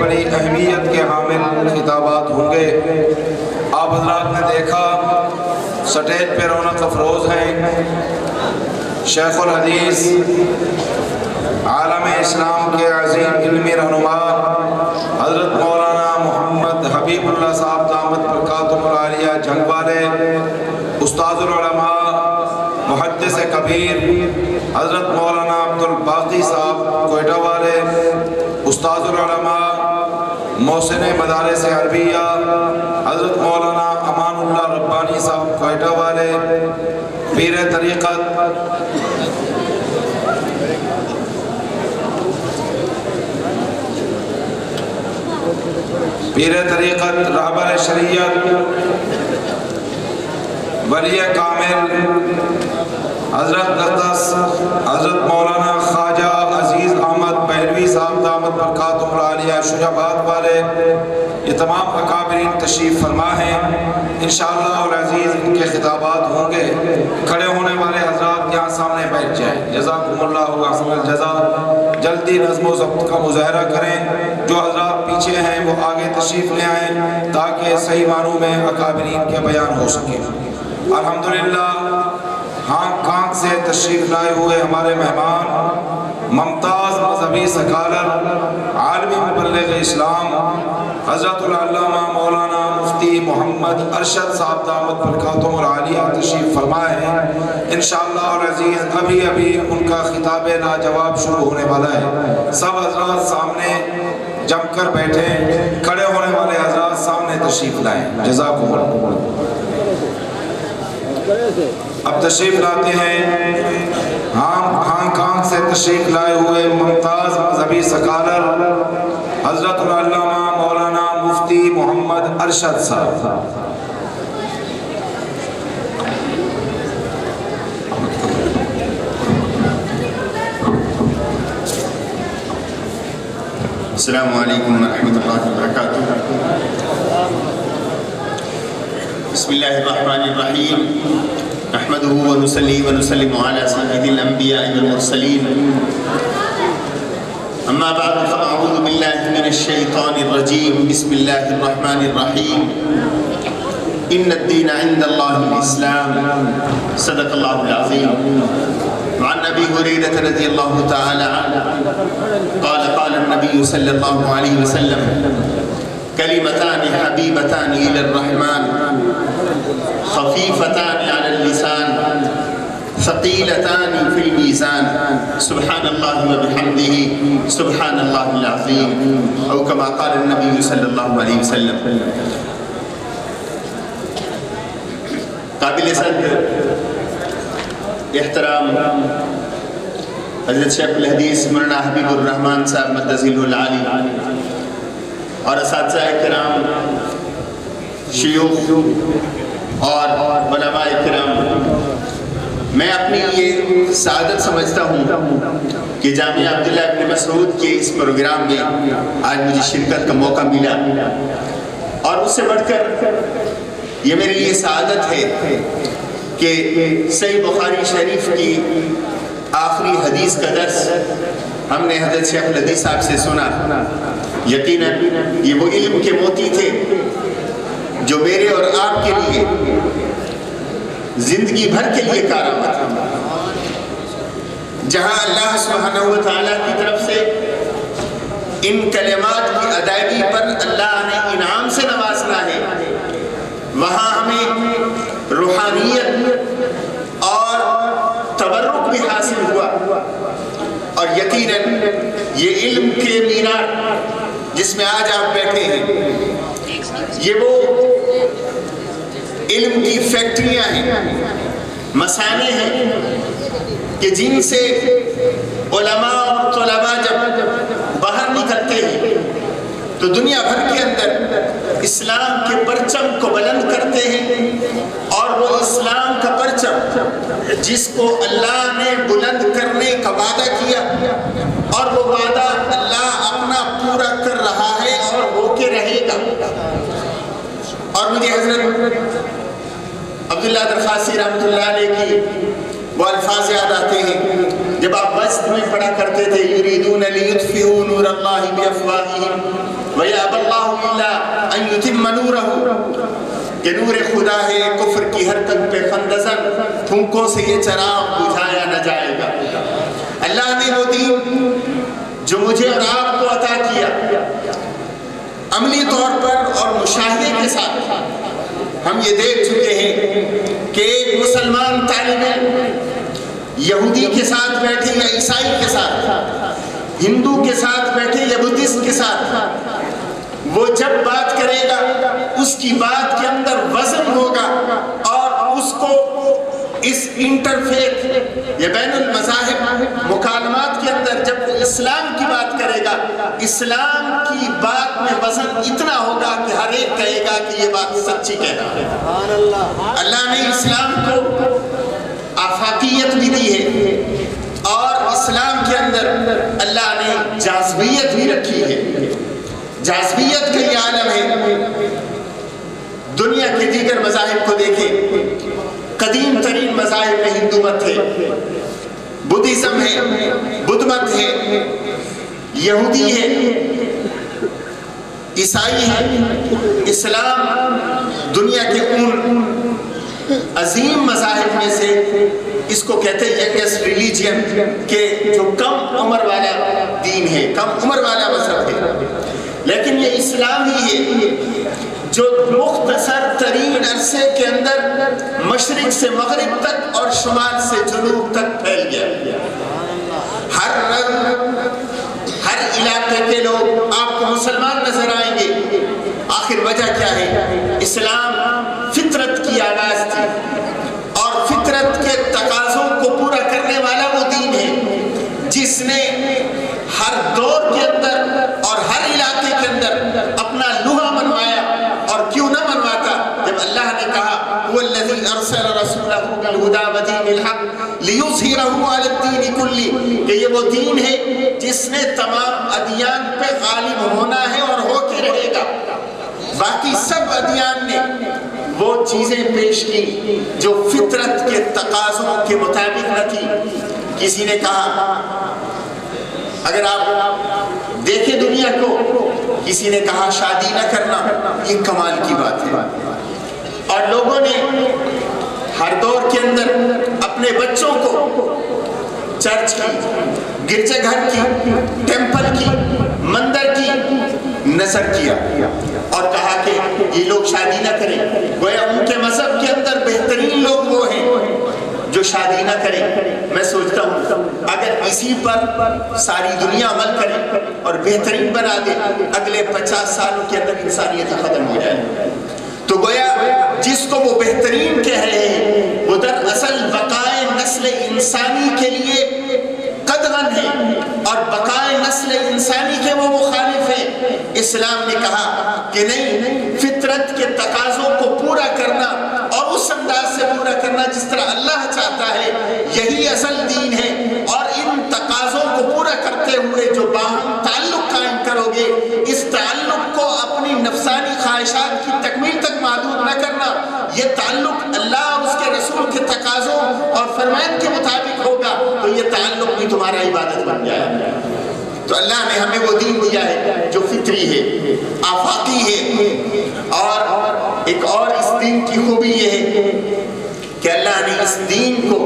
بڑی اہمیت کے حامل خطابات ہوں گے۔ آپ حضرات نے دیکھا سٹیج پہ رونق افروز ہیں شیخ الحدیث عالم اسلام کے عظیم علمی رہنما حضرت مولانا محمد حبیب اللہ صاحب دامت برکاتہم العالیہ جھنگ والے، استاد العلماء محدث کبیر حضرت مولانا عبدالباقی صاحب کوئٹہ والے، استاد العلماء محسن مدارس عربیہ حضرت مولانا امان اللہ ربانی صاحب کوئٹہ والے، پیر طریقت رہبر شریعت ولی کامل حضرت اقدس حضرت مولانا خواجہ عزیز احمد بہلوی صاحب دامت برکاتہم العالیہ شجاباد والے، یہ تمام اکابرین تشریف فرما ہیں۔ انشاءاللہ العزیز ان کے خطابات ہوں گے۔ کھڑے ہونے والے حضرات یہاں سامنے بیٹھ جائیں، جزاکم اللہ احسن الجزا۔ جلدی نظم و ضبط کا مظاہرہ کریں، جو حضرات پیچھے ہیں وہ آگے تشریف لے آئیں تاکہ صحیح معنوں میں اکابرین کے بیان ہو سکے۔ الحمدللہ ہانگ کانگ سے تشریف لائے ہوئے ہمارے مہمان ممتاز مذہبی سکالر عالمی مبلغ اسلام حضرت العلامہ مولانا مفتی محمد ارشد صاحب دامت برکاتہم العالیہ تشریف فرمائے ہیں۔ انشاءاللہ العزیز ابھی ان کا خطاب لاجواب شروع ہونے والا ہے۔ سب حضرات سامنے جم کر بیٹھیں، کھڑے ہونے والے حضرات سامنے تشریف لائیں، جزاکم اللہ۔ اب تشریف لاتے ہیں ہانگ کانگ سے تشریف لائے ہوئے ممتاز مذہبی سکالر حضرت العلامہ مولانا مفتی محمد ارشد صاحب۔ السلام علیکم ورحمۃ اللہ وبرکاتہ۔ بسم اللہ الرحمن الرحیم، نحمده ونصلي ونسلم على سيد الأنبياء والمرسلين، أما بعد فأعوذ بالله من الشيطان الرجيم، بسم الله الرحمن الرحيم، إن الدين عند الله الإسلام، صدق الله العظيم۔ وعن أبي هريرة رضي الله تعالى عنه قال قال النبي صلى الله عليه وسلم كلمتان حبيبتان إلى الرحمن خفيفتان على اللسان ثقيلتان في الميزان سبحان الله وبحمده سبحان الله العظيم، أو كما قال النبي صلى الله عليه وسلم۔ قابل صدر احترام حضرت شیخ الحدیث مولانا حبیب الرحمن صاحب مدظلہ العالی اور اساتذہ کرام، شیوخ اور علماء کرام، میں اپنی یہ سعادت سمجھتا ہوں کہ جامعہ عبداللہ ابن مسعود کے اس پروگرام میں آج مجھے شرکت کا موقع ملا، اور اس سے بڑھ کر یہ میرے لیے سعادت ہے کہ صحیح بخاری شریف کی آخری حدیث کا درس ہم نے حضرت شیخ الحدیث صاحب سے سنا۔ یقیناً یہ وہ علم کے موتی تھے جو میرے اور آپ کے لیے زندگی بھر کے لیے کارآمد تھا۔ جہاں اللہ سبحانہ و تعالیٰ کی طرف سے ان کلمات کی ادائیگی پر اللہ نے انعام سے نوازنا ہے، وہاں ہمیں روحانیت اور تبرک بھی حاصل ہوا، اور یقیناً یہ علم کے مینار جس میں آج آپ بیٹھے ہیں، یہ وہ علم کی فیکٹریاں ہیں، مسانے ہیں کہ جن سے علماء اور طلباء جب باہر نکلتے ہیں تو دنیا بھر کے اندر اسلام کے پرچم کو بلند کرتے ہیں، اور وہ اسلام کا پرچم جس کو اللہ نے بلند کرنے کا وعدہ کیا، اور وہ وعدہ اللہ اپنا پورا کر رہا ہے اور ہو کے رہے گا۔ اور مجھے حضرت عبداللہ درخواسی رحمۃ اللہ علیہ کی وہ الفاظ یاد آتے ہیں جب آپ مسجد میں پڑھا کرتے تھے، یریدون لیطفئوا نور اللہ بافواہہم وَيَأْبَى اللَّهُ إِلَّا أَن يُتِمَّ نُورَهُ کہ نور خدا ہے کفر کی حرکت پہ خندزن پھونکوں سے یہ چراغ بجھایا نہ جائے گا۔ اللہ نے وہ دین جو مجھے اور آپ کو عطا کیا عملی طور پر اور مشاہدے کے ساتھ ہم یہ دیکھ چکے ہیں کہ ایک مسلمان طالب علم یہودی کے ساتھ بیٹھے یا عیسائی کے ساتھ، ہندو کے ساتھ بیٹھے یا بدھسٹ کے ساتھ، وہ جب بات کرے گا اس کی بات کے اندر وزن ہوگا اور اس کو اس انٹرفیت یا بین المذاہب مکالمات کے اندر جب وہ اسلام کی بات کرے گا، اسلام کی بات میں وزن اتنا ہوگا کہ ہر ایک کہے گا کہ یہ بات سچی کہہ رہا ہے۔ اللہ نے اسلام کو آفاقیت بھی دی ہے اور اسلام کے اندر اللہ نے جاذبیت بھی رکھی ہے۔ جاذبیت کا یہ عالم ہے۔ دنیا کے دیگر مذاہب کو دیکھیں، قدیم ترین مذاہب میں ہندو مت ہے، بدھزم ہے، بدھ مت ہے، یہودی ہے، عیسائی ہے۔ اسلام دنیا کے ان عظیم مذاہب میں سے اس کو کہتے ہیں ینگسٹ ریلیجین، کہ جو کم عمر والا دین ہے، کم عمر والا مذہب ہے۔ لیکن یہ اسلام ہی ہے جو مختصر ترین عرصے کے اندر مشرق سے مغرب تک اور شمال سے جنوب تک پھیل گیا۔ ہر رنگ، ہر علاقے کے لوگ آپ کو مسلمان نظر آئیں گے۔ آخر وجہ کیا ہے؟ اسلام فطرت کی آواز تھی اور فطرت کے تقاضوں کو پورا کرنے والا وہ دین ہے جس نے ہر دور کے اندر اور ہر علاقے کے اندر اپنا لوہا منوایا۔ اور کیوں نہ منواتا جب اللہ نے کہا وَالَّذِي أَرْسَلَ رَسُولَهُ بِالْهُدَى وَدِينِ الْحَقِّ لِيُظْهِرَهُ عَلَى الدِّينِ كُلِّهِ کہ یہ وہ دین ہے جس نے تمام ادیان پہ غالب ہونا ہے اور ہو کے رہے گا۔ باقی سب ادیان نے وہ چیزیں پیش کی جو فطرت کے تقاضوں کے مطابق نہ تھی۔ کسی نے کہا، اگر آپ دیکھیں دنیا کو، کسی نے کہا شادی نہ کرنا، یہ کمال کی بات ہے۔ اور لوگوں نے ہر دور کے اندر اپنے بچوں کو چرچ کی، گرجے گھر کی، ٹیمپل کی، مندر کی نظر کیا اور کہا کہ یہ لوگ شادی نہ کریں۔ گویا ان کے مذہب کے اندر بہترین لوگ وہ ہیں جو شادی نہ کریں۔ میں سوچتا ہوں اگر اسی پر ساری دنیا عمل کرے اور بہترین بنا دے، اگلے 50 سالوں کے اندر انسانیت ختم ہو جائے۔ تو گویا جس کو وہ بہترین کہہ رہے ہیں وہ دراصل بقائے نسل انسانی کے لیے قدغن ہے اور بقائے نسل انسانی کے وہ مخالف ہیں۔ اسلام نے کہا کہ نہیں، فطرت کے تقاضوں کو پورا کرنا اور اس انداز سے پورا کرنا جس طرح اللہ چاہتا ہے، یہی اصل دین ہے۔ اور ان تقاضوں کو پورا کرتے ہوئے جو باہم تعلق قائم کرو گے، اس تعلق کو اپنی نفسانی خواہشات کی تکمیل تک محدود نہ کرنا، یہ تعلق اللہ اور اس کے رسول کے تقاضوں اور فرمان کے مطابق ہوگا تو یہ تعلق بھی تمہارا عبادت بن جائے۔ تو اللہ نے ہمیں وہ دین دیا ہے جو فطری ہے، آفاقی ہے۔ اور ایک اور اس دین کی خوبی یہ ہے کہ اللہ نے اس دین کو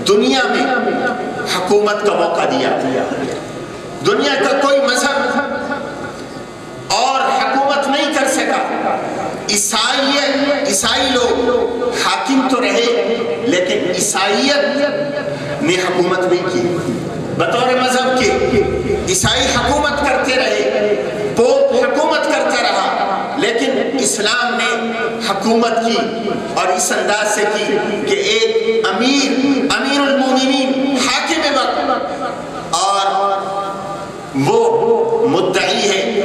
دنیا میں حکومت کا موقع دیا۔ دنیا کا کوئی مذہب اور حکومت نہیں کر سکا۔ عیسائی لوگ حاکم تو رہے لیکن عیسائیت نے حکومت نہیں کی۔ بطور مذہب کے عیسائی حکومت کرتے رہے، پوپ حکومت کرتا رہا، لیکن اسلام نے حکومت کی اور اس انداز سے کی کہ ایک امیر المومنین حاکم وقت اور وہ مدعی ہے،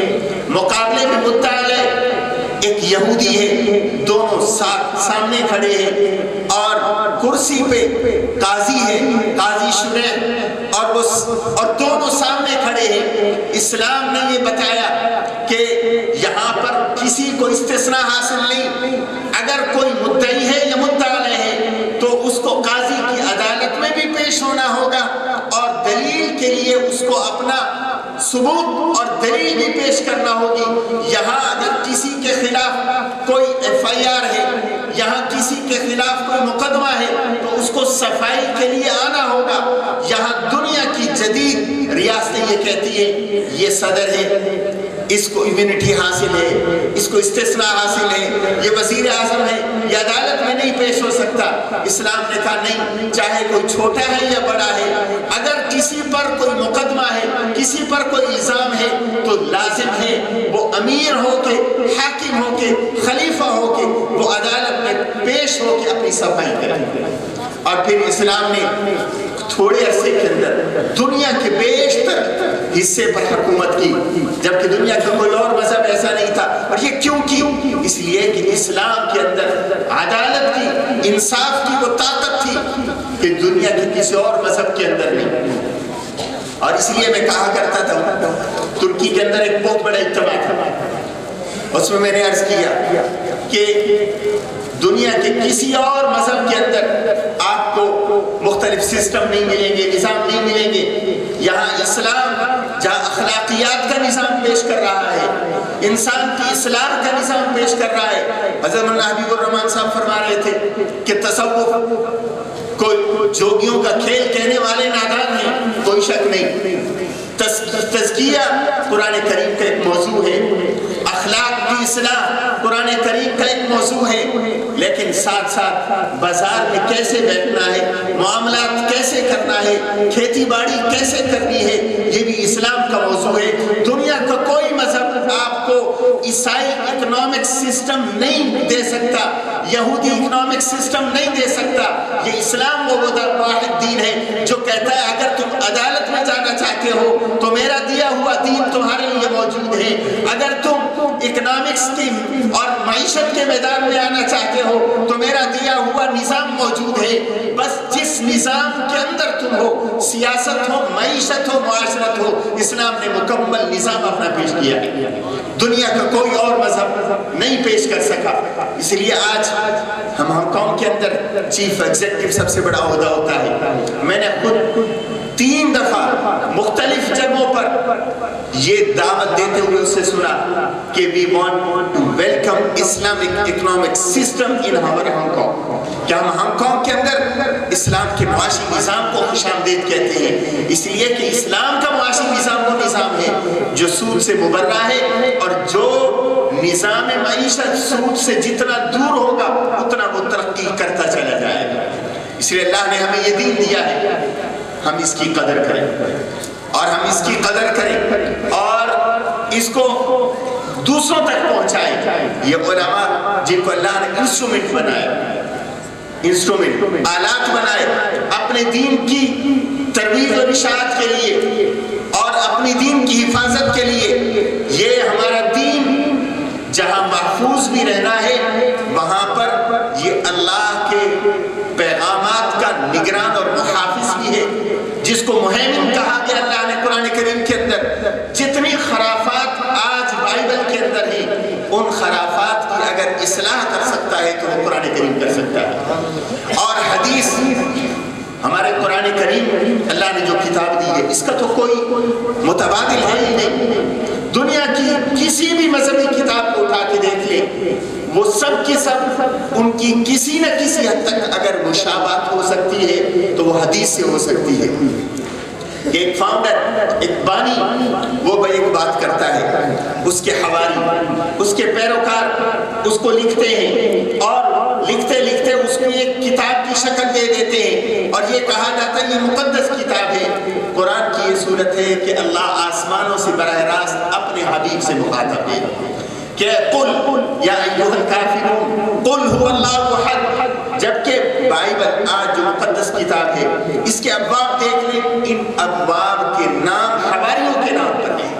مقابلے میں مدعی ایک یہودی ہے، دونوں سامنے کھڑے ہیں اور کرسی پہ قاضی ہے، قاضی شریع، اور دونوں سامنے کھڑے ہیں۔ اسلام نے یہ بتایا کہ یہاں پر کسی کو استثناء حاصل نہیں، اگر کوئی مدعی ہے یا مدعی ہے تو اس کو قاضی کی عدالت میں بھی پیش ہونا ہوگا اور دلیل کے لیے اس کو اپنا ثبوت اور دلیل بھی پیش کرنا جگہ ہوگی، یہاں اگر کسی کے خلاف کوئی FIR ہے، یہاں کسی کے خلاف کوئی مقدمہ ہے تو اس کو صفائی کے لیے آنا ہوگا۔ یہاں دنیا کی جدید ریاستیں یہ کہتی ہیں یہ صدر ہے، اس کو امیونٹی حاصل ہے، اس کو استثناء حاصل ہے، یہ وزیر اعظم ہے، یہ عدالت میں نہیں پیش ہو سکتا۔ اسلام نے کہا نہیں، چاہے کوئی چھوٹا ہے یا بڑا ہے، اگر کسی پر کوئی مقدمہ ہے، کسی پر کوئی الزام ہے تو لازم ہے وہ امیر ہو کے، حاکم ہو کے، خلیفہ ہو کے وہ عدالت میں پیش ہو کے اپنی صفائی کرے۔ اور پھر اسلام نے تھوڑے عرصے کے اندر دنیا کے بیشتر حصے پر حکومت کی، جبکہ دنیا کا کوئی اور مذہب ایسا نہیں تھا۔ اور یہ کیوں کی؟ اس لیے کہ اسلام کے اندر عدالت کی، انصاف کی وہ طاقت تھی کہ دنیا کے کسی اور مذہب کے اندر نہیں۔ اور اس لیے میں کہا کرتا تھا، ترکی کے اندر ایک بہت بڑا اجتماع تھا، اس میں میں نے عرض کیا کہ دنیا کے کسی اور مذہب کے اندر آپ کو مختلف سسٹم نہیں ملیں گے، نظام نہیں ملیں گے۔ یہاں اسلام جہاں اخلاقیات کا نظام پیش کر رہا ہے، انسان کی اصلاح کا نظام پیش کر رہا ہے۔ حضرت مولانا حبیب الرحمن صاحب فرما رہے تھے کہ تصوف کوئی جوگیوں کا کھیل کہنے والے نادان ہیں، کوئی شک نہیں۔ تزکیہ قرآن کریم کا ایک موضوع ہے، اخلاق کی اصلاح قرآن کریم کا ایک موضوع ہے، لیکن ساتھ ساتھ بازار میں کیسے بیٹھنا ہے، معاملات کیسے کرنا ہے، کھیتی باڑی کیسے کرنی ہے، یہ بھی اسلام کا موضوع ہے۔ دنیا کا کوئی مذہب آپ کو عیسائی اکنامک سسٹم نہیں دے سکتا، یہودی اکنامک سسٹم نہیں دے سکتا۔ یہ اسلام وہ واحد دین ہے جو کہتا ہے اگر تم عدالت میں جانا چاہتے ہو تو میرا دیا ہوا دین تمہارے لیے موجود ہے، اگر تم اکنامکس کی اور معیشت کے میدان میں آنا چاہتے ہو تو میرا دیا ہوا نظام موجود ہے۔ بس جس نظام کے اندر تم ہو، سیاست ہو، معیشت ہو، معاشرت ہو، اسلام نے مکمل نظام اپنا پیش کیا ہے، دنیا کا کوئی اور مذہب نہیں پیش کر سکا۔ اس لیے آج ہم ہانگ کانگ کے اندر چیف ایگزیکٹو سب سے بڑا عہدہ ہوتا ہے۔ میں نے خود 3 دفعہ مختلف جگہوں پر یہ دعوت دیتے ہوئے اس سے سنا کہ we want to welcome Islamic economic system in our Hong Kong، کہ ہم ہانگ کانگ کے اندر اسلام کے معاشی نظام کو خوش آمدید کہتے ہیں، اس لیے کہ اسلام کا معاشی نظام وہ نظام ہے جو سود سے مبرہ ہے، اور جو نظام معیشت سود سے جتنا دور ہوگا اتنا وہ ترقی کرتا چلا جائے گا۔ اس لیے اللہ نے ہمیں یہ دین دیا ہے، ہم اس کی قدر کریں اور ہم اس کی قدر کریں اور اس کو دوسروں تک پہنچائیں۔ یہ علماء جن کو اللہ نے انسٹرومنٹ بنایا، انسٹرومنٹ آلات بنائے اپنے دین کی ترویج و اشاعت کے لیے اور اپنی دین کی حفاظت کے لیے، یہ ہمارا دین جہاں محفوظ بھی رہنا ہے وہاں پر یہ اللہ کے پیغامات کا نگران اور محافظ بھی ہے، جس کو مہیمن کہا گیا اللہ نے قرآن کریم کے اندر۔ جتنی خرافات آج بائبل کے اندر ہیں، ان خرافات کی اگر اصلاح کر سکتا ہے تو وہ قرآن کریم کر سکتا ہے۔ اور حدیث ہمارے قرآن کریم اللہ نے جو کتاب دی ہے اس کا تو کوئی متبادل ہے ہی نہیں۔ دنیا کی کسی بھی مذہبی کتاب کو اٹھا کے دیکھ لیں، وہ سب کی سب ان کی کسی نہ کسی حد تک اگر مشابہت ہو سکتی ہے تو وہ حدیث سے ہو سکتی ہے۔ ایک فاؤنڈر، ایک بانی، وہ ایک بات کرتا ہے، اس کے حواری، اس کے پیروکار اس کو لکھتے ہیں اور لکھتے لکھتے اس کو ایک کتاب کی شکل دے دیتے ہیں، اور یہ کہا جاتا ہے یہ مقدس کتاب ہے۔ قرآن کی یہ صورت ہے کہ اللہ آسمانوں سے براہ راست اپنے حبیب سے مخاطب ہے کہ قل یا ایھا الکافرون قل هو اللہ احد، جبکہ بائبل آج جو مقدس کتاب ہے اس کے ابواب دیکھ لیں، ان ابواب کے نام حواریوں کے نام پر ہیں،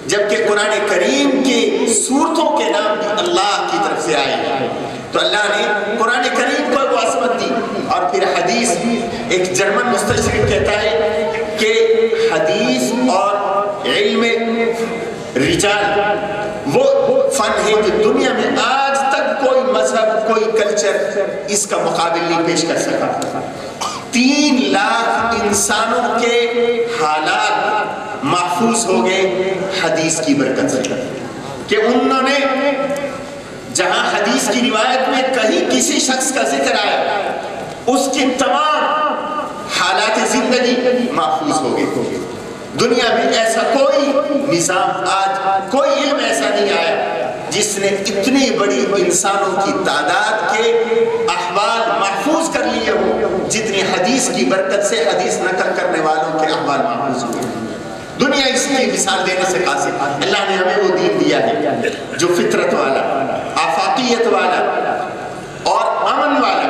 جبکہ قرآن کریم کے سورتوں کے نام بھی اللہ کی طرف سے آئے ہیں۔ تو اللہ نے قرآن کریم کو وہ عظمت دی۔ اور پھر حدیث، ایک جرمن مستشرق کہتا ہے کہ حدیث اور علم رجال وہ فن ہے جو دنیا میں آج تک کوئی مذہب، کوئی کلچر اس کا مقابل نہیں پیش کر سکا۔ 3 لاکھ انسانوں کے حالات محفوظ ہو گئے حدیث کی برکت سے، کہ انہوں نے جہاں حدیث کی روایت میں کہیں کسی شخص کا ذکر آیا اس کی تمام حالات زندگی محفوظ ہو گئے۔ دنیا میں ایسا کوئی نظام، آج کوئی علم ایسا نہیں آیا جس نے اتنی بڑی انسانوں کی تعداد کے احوال محفوظ کر لیے ہو جتنی حدیث کی برکت سے حدیث نقل کرنے والوں کے احوال محفوظ ہوئے۔ دنیا اس کی مثال دینے سے قاصر، اللہ نے ہمیں وہ دین دیا ہے جو فطرت والا، آفاقیت والا اور امن والا،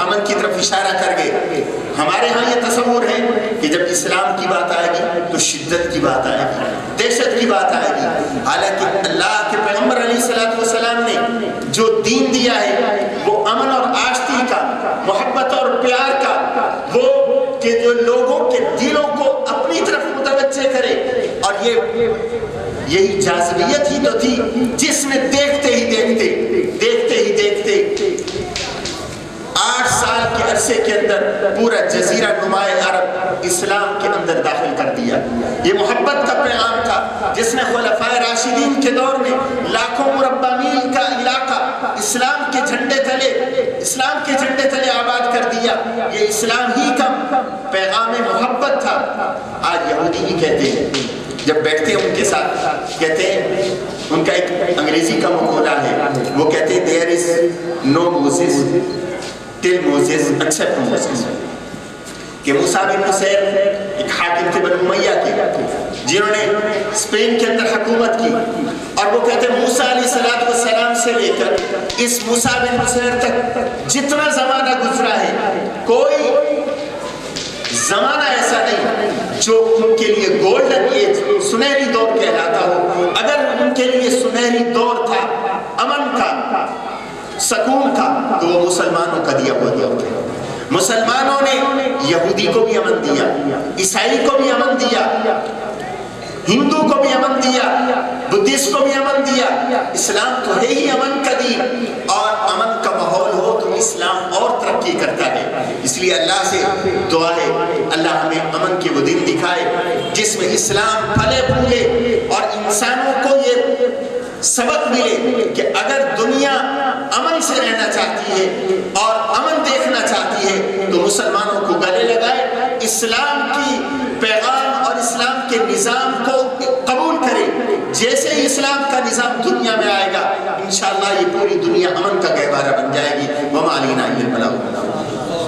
امن کی طرف اشارہ کر گئے۔ ہمارے ہاں یہ تصور ہے کہ جب اسلام کی بات آئے گی تو شدت کی بات آئے گی، دہشت کی بات آئے گی، حالانکہ اللہ کے پیغمبر علیہ السلام نے جو دین دیا ہے وہ امن اور آشتی کا، محبت اور پیار کا، وہ کہ جو لوگوں کے دلوں کو اپنی طرف متوجہ کرے، اور یہی جاذبیت ہی تو تھی جس میں دیکھتے ہی دیکھتے 8 سال کے عرصے کے اندر پورا جزیرہ نمائے عرب اسلام کے اندر داخل کر دیا۔ یہ محبت کا پیغام تھا جس نے خلفائے راشدین کے دور میں لاکھوں مربع میل کا علاقہ اسلام کے جھنڈے تلے آباد کر دیا۔ یہ اسلام ہی کا پیغام محبت تھا۔ آج یہودی ہی کہتے ہیں، جب بیٹھتے ہیں ان کے ساتھ، کہتے ہیں، ان کا ایک انگریزی کا مقولہ ہے، وہ کہتے ہیں there is no Moses till Moses accept Moses، کہ موسیٰ بن نصیر ایک حاکم تھے بنو امیہ کے جنہوں نے اسپین کے اندر حکومت کی، اور وہ کہتے ہیں موسیٰ علیہ السلام سے لے کر اس موسیٰ بن نصیر تک جتنا زمانہ گزرا ہے، کوئی زمانہ ایسا نہیں جو ان کے لیے گولڈن ایج، سنہری دور کہلاتا ہو۔ اگر ان کے لیے سنہری دور تھا امن کا، سکون کا، تو وہ مسلمانوں کا دیا ہوا دور تھا۔ مسلمانوں نے یہودی کو بھی امن دیا، عیسائی کو بھی امن دیا، ہندو کو بھی امن دیا، بدھسٹ کو بھی امن دیا۔ اسلام تو ہے ہی امن کا دین، اور امن کا ماحول ہو تو اسلام اور ترقی کرتا ہے۔ اس لیے اللہ سے دعا ہے اللہ ہمیں امن کے وہ دن دکھائے جس میں اسلام پھلے پھولے اور انسانوں کو یہ سبق ملے کہ اگر دنیا امن سے رہنا چاہتی ہے اور امن دیکھنا چاہتی ہے تو مسلمانوں کو گلے لگائے، اسلام کی پیغام اور اسلام کے نظام کو قبول کرے۔ جیسے ہی اسلام کا نظام دنیا میں آئے گا انشاءاللہ یہ پوری دنیا امن کا گہوارہ بن جائے گی۔ وما علینا الا البلاغ۔